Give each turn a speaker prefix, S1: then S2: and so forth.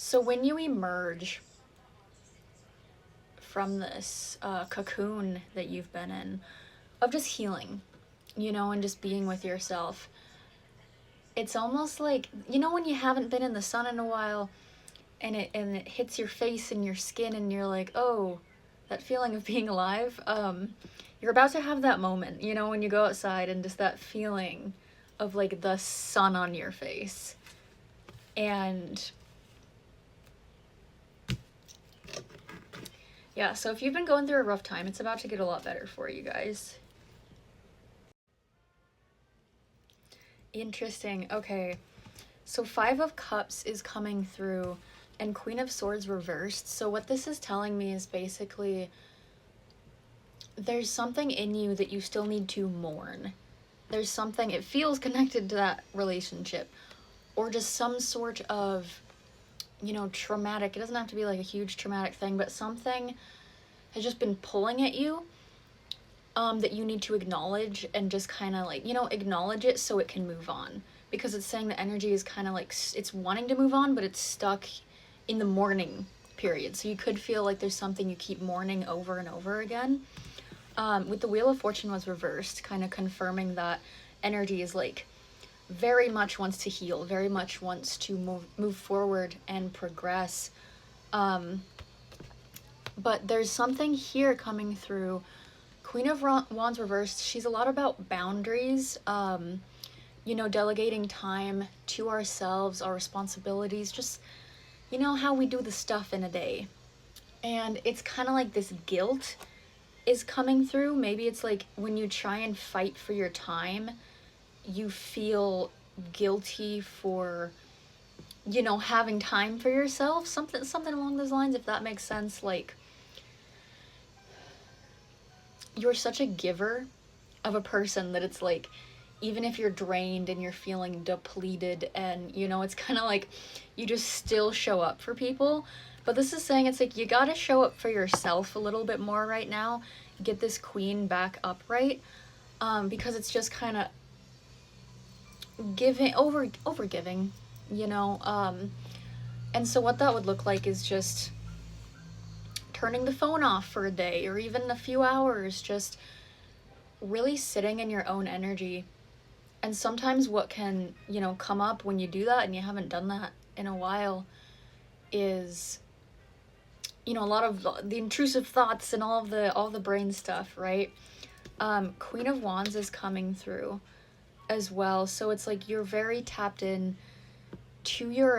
S1: So when you emerge from this cocoon that you've been in of just healing, and just being with yourself, it's almost like, when you haven't been in the sun in a while and it hits your face and your skin and you're like, oh, that feeling of being alive. You're about to have that moment, when you go outside and just that feeling of like the sun on your face. And yeah, so if you've been going through a rough time, it's about to get a lot better for you guys. Interesting. Okay. So Five of Cups is coming through and Queen of Swords reversed. So what this is telling me is basically there's something in you that you still need to mourn. There's something, it feels connected to that relationship, or just some sort of, traumatic. It doesn't have to be like a huge traumatic thing, but something has just been pulling at you that you need to acknowledge and just kind of like, acknowledge it so it can move on. Because it's saying the energy is kind of like, it's wanting to move on, but it's stuck in the mourning period. So you could feel like there's something you keep mourning over and over again. With the Wheel of Fortune was reversed, kind of confirming that energy is like very much wants to heal, very much wants to move forward and progress. But there's something here coming through. Queen of Wands reversed, she's a lot about boundaries, delegating time to ourselves, our responsibilities, just, how we do the stuff in a day. And it's kind of like this guilt is coming through. Maybe it's like when you try and fight for your time, you feel guilty for, having time for yourself. Something along those lines, if that makes sense. Like, you're such a giver of a person that it's like, even if you're drained and you're feeling depleted and, it's kind of like you just still show up for people. But this is saying it's like you gotta show up for yourself a little bit more right now. Get this queen back upright, because it's just kind of over giving, and so what that would look like is just turning the phone off for a day or even a few hours, just really sitting in your own energy. And sometimes what can, come up when you do that and you haven't done that in a while is, a lot of the intrusive thoughts and all the brain stuff, right? Queen of Wands is coming through as well. So it's like you're very tapped in to your